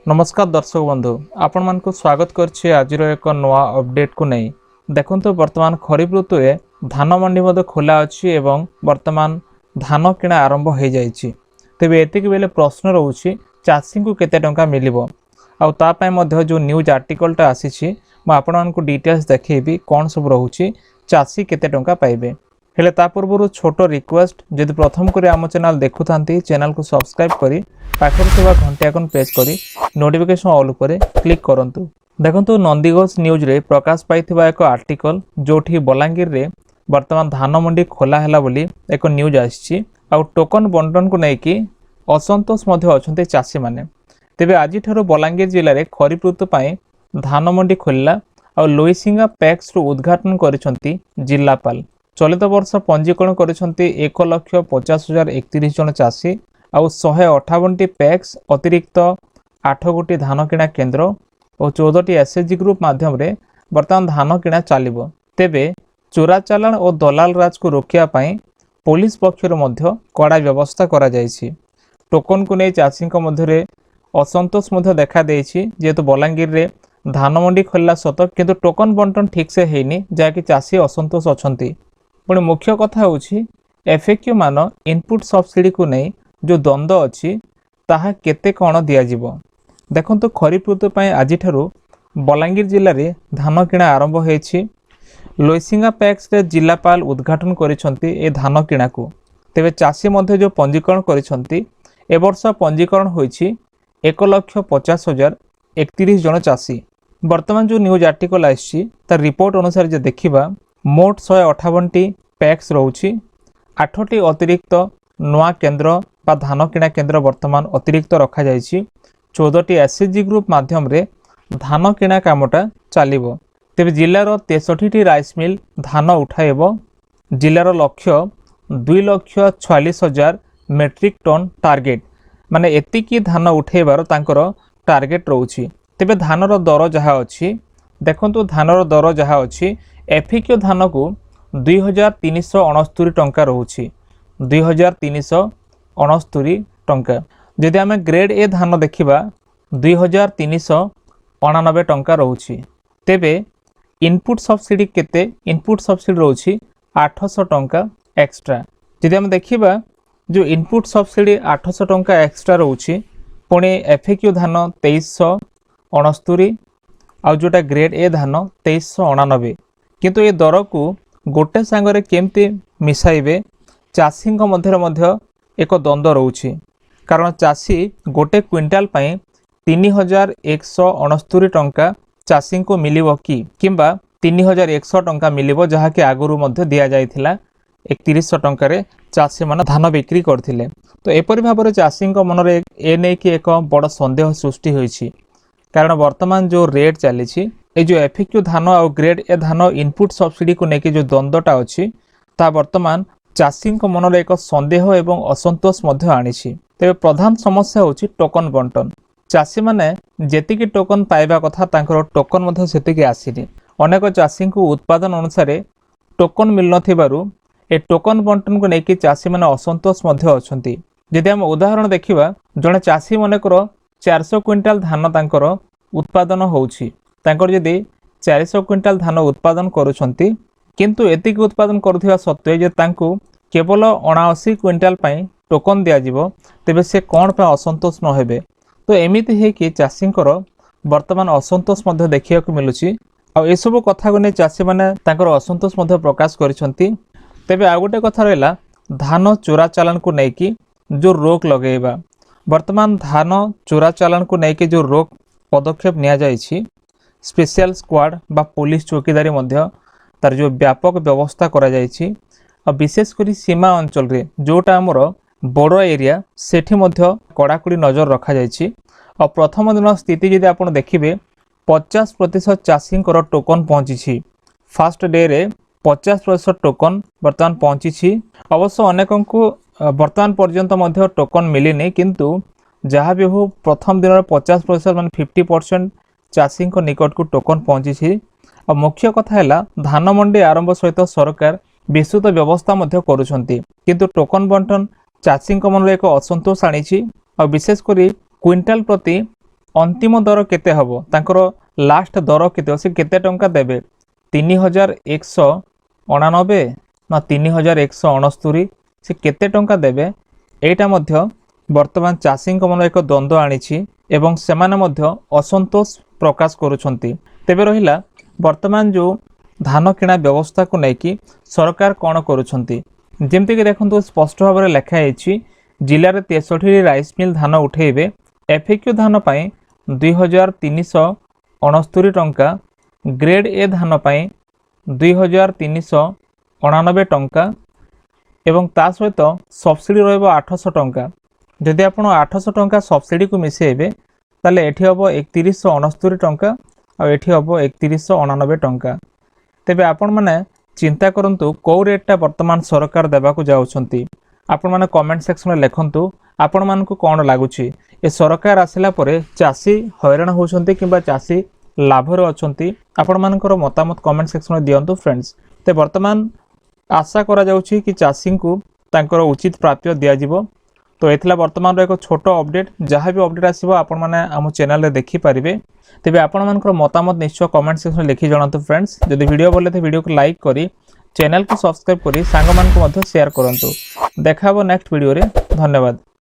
नमस्कार दर्शक बंधु आपण मान को स्वागत करछि आज एक नवा अपडेट को नहीं देखंतु वर्तमान खरीफ ऋतु ए धान मंडी मध्य खोला अछि एवं वर्तमान धान किणा आरंभ हो जाइछि। तेबे एतिक बेले प्रश्न रहउछि चाषी को केते टंका मिलिबो आ ता पय मध्य जो न्यूज आर्टिकल टा आसीछि म आपण मान को डिटेल्स देखैबी कोन सब रहउछि चाषी केते टंका पाइबे। हेले ता पूर्व छोट रिक्वेस्ट जदि प्रथम करे आम चैनल देखु थांती चैनल को सब्सक्राइब करी पाखर थिबा घंटी आइकन प्रेस करी नोटिफिकेशन ऑल उपरे क्लिक करंतु। देखंतु नंदीगोस न्यूज रे प्रकाश पाइथिबा एक आर्टिकल जोठी बलांगीर रे वर्तमान धान मंडी खोला हैला बोली एक न्यूज आछि आ टोकन बंटन को नै कि असंतोष मध्य अछंते चाषी माने। तेबे आज ठारो बलांगीर जिल्ला रे खरीफ ऋतु पय धान मंडी खोलला आ लोईसिंगा पैक्स रो उद्घाटन करिसंती जिल्लापाल। चलित वर्ष पंजीकरण करिसंती 1,50,031 जन चाषी आउ 158 पैक्स अतिरिक्त 8 गोटी धान किणा केन्द्र और 14टी एसएचजी ग्रुप माध्यम रे वर्तमान धान किणा चलिबो। तेबे चोरा चालान और दलाल राज को रोकिया पाई पुलिस पक्षर मध्य कड़ा व्यवस्था करा जायछि। टोकन को नै चाषी मध्य असंतोष मध्य देखा देछि जेहेतु बलांगीर रे धान मंडी खोलला सत किंतु टोकन बंटन ठीक से हेनी जाकि चाषी असंतोष अछंती। पुणी मुख्य कथा होछि एफएक्यू मान इनपुट सब्सिडी को नै जो द्वंद्व अछि ताहा केते कोन दिया जिवो। देखंतु खरीफ ऋतु पय आज ठारू बलांगीर जिल्ला रे धान किणा आरंभ होइछि। लोईसिंगा पैक्स रे जिल्लापाल उद्घाटन करिसंती ए धान किणा को। तेबे चाषी मध्य जो पंजीकरण करिसंती ए वर्ष पंजीकरण होइछि 1,50,031 जन चाषी। वर्तमान जो न्यूज आर्टिकल आछि तार रिपोर्ट अनुसार जे देखिबा मोट 158टी पैक्स रहउछि 8टी अतिरिक्त नवा केन्द्र बा धान किणा केन्द्र वर्तमान अतिरिक्त रखा जाइछि। 14टी एसएचजी ग्रुप माध्यम रे धान किणा कामटा चलिबो। तेबे जिल्लार 63टी राइस मिल धान उठाइबो। जिल्लार लक्ष्य 2,46,000 मेट्रिक टन टार्गेट माने एतिकी धान उठेबार तांकर टार्गेट रहउछि। तेबे धानर दर जहा अछि देखंतु धानर दर जहा अछि एफिक्यू धान को 2,369 टंका रहउछि 2,369 टंका। जदि आमे ग्रेड ए धान देखिबा 2,399 टंका रहउछि। तेबे इनपुट सब्सिडी केते इनपुट सब्सिडी रहउछि 800 टंका एक्स्ट्रा। जदि आमे देखिबा जो इनपुट सब्सिडी 800 टंका एक्स्ट्रा रहउछि पुणी एफिक्यू धान 2,369 आ जोटा ग्रेड ए धान 2,389 किंतु ये दर को गोटे सांगरे केमती मिसाइबे चाषी मध्य एक द्वंद्व रहउछि। कारण चाषी गोटे क्विंटाल पय 3,169 टंका चाषी को मिलिबो कि किंबा 3,100 टंका मिलिबो जहा कि आगुरु मध्य दिया जायथिला 3100 टंका रे चाषी मन धान बिक्री करथिले। तो एपरि भाबरे चाषी मन रे ए नै कि एक बड़ संदेह सृष्टि होइछि। कारण वर्तमान जो रेट चली ए जो एफिक्यू धान और ग्रेड ए धान इनपुट सब्सिडी को लेकिन जो द्वंद्वटा अच्छी ता वर्तमान चाषी मन एक संदेह एवं असंतोष मध्य आनिछि। तेबे प्रधान समस्या होछि टोकन बंटन। चाषी माने जेतिकी टोकन पाइबा कथा तांकर टोकन मध्य सेतिकी आसीनि। अनेक चाषी को उत्पादन अनुसार टोकन मिल नथिबारु ए टोकन बंटन को लेकिन चाषी माने असंतोष मध्य अछंती। जदि हम उदाहरण देखिबा जने चाषी मानेकर 400 क्विंटाल धान तांकर उत्पादन होउछि तांकर जदि 400 क्विंटाल धान उत्पादन करूछंती किंतु एतिक उत्पादन करुथिबा सत्वे जे तांकु केवल 79 क्विंटाल पय टोकन दिया जिवो तेबे से कोन पे असंतोष न हेबे। तो एमिति हे कि चाषींकर वर्तमान असंतोष मध्य देखिया को मिलुछि आ ए सब कथा को नै चाषी माने तांकर असंतोष मध्य प्रकाश करिसंती। तेबे आ गोटे कथा रहला धान चोरा चालान को नै कि जो रोक लगेबा। वर्तमान धान चोरा चालान को नै कि जो रोक पदक्षेप निया जाइछि स्पेशल स्क्वाड बा पुलिस चौकीदारी मध्य तार जो व्यापक व्यवस्था करा जाइछि और विशेषकर सीमा अंचल रे जोटा हमर बड़ एरिया सेठी मध्य कड़ाकड़ी नजर रखा जाइछि। और प्रथम दिन स्थिति जदि आपण देखिबे 50% चाषी टोकन पहुंची। फास्ट डे रे 50% टोकन वर्तमान पहुंची। अवश्य अनेक को वर्तमान पर्यंत मध्य टोकन मिलिनी किंतु जहाँ भी हो प्रथम दिन 50% मान 50% चाषी निकट को टोकन पहुंची। और मुख्य कथा है धान मंडी आरंभ सहित सरकार विस्तृत व्यवस्था करुछंती किंतु टोकन बंटन चाषी मन एक असंतोष आनी और विशेषकर क्विंटाल प्रति अंतिम दर केते हबो तांकर लास्ट दर केते से केते टंका देबे 3189 ना 3169 से केते टंका देबे एटा मध्य वर्तमान चाषी मन एक द्वंद्व आनी एवं सेमाने मध्य असंतोष प्रकाश करुछंती। तेबे रहिला वर्तमान जो धान किणा व्यवस्था को लेकिन सरकार कौन करुछंती जेमती कि देखंतु स्पष्ट भाव में लिखाई जिले में 63 राइस मिल धान उठेबे एफएक्यू धान पाई 2369 टंका ग्रेड ए धान पाई 2399 टंका एवं ता सहित सब्सिडी रहिबो 800 टंका। जदि आपण 800 टंका सब्सिडी को मिसेबे ताले एठी हबो 3169 टंका और एठी हबो 3199 टंका। तेबे आपण माने चिंता करंतु को रेटटा वर्तमान सरकार देबाकू जाउछंती आपण माने कमेंट सेक्शन में लिखंतु आपण मानकू कोन लागुछि ए सरकार आसिला परे चासी हैरान होछंती किबा चासी लाभ रे अछंती आपण मानकर मतामत कमेंट सेक्शन में दियंतु फ्रेंड्स। ते वर्तमान आशा करा जाउछि कि चासी को तांकर उचित प्राप्य दिया जिवो। तो एथिला वर्तमान एक छोट अपडेट जहाँ भी अपडेट आसिबो आपण माने हम चैनल रे देखि पारिबे। तेबे आपण मानकर मतामत निश्चय कमेंट सेक्शन में लिखि जणातु फ्रेंड्स। जदि वीडियो भले थे वीडियो को लाइक करी चैनल को सब्सक्राइब करी सांग मान को मध्य शेयर करंतु। देखा नेक्स्ट वीडियो रे धन्यवाद।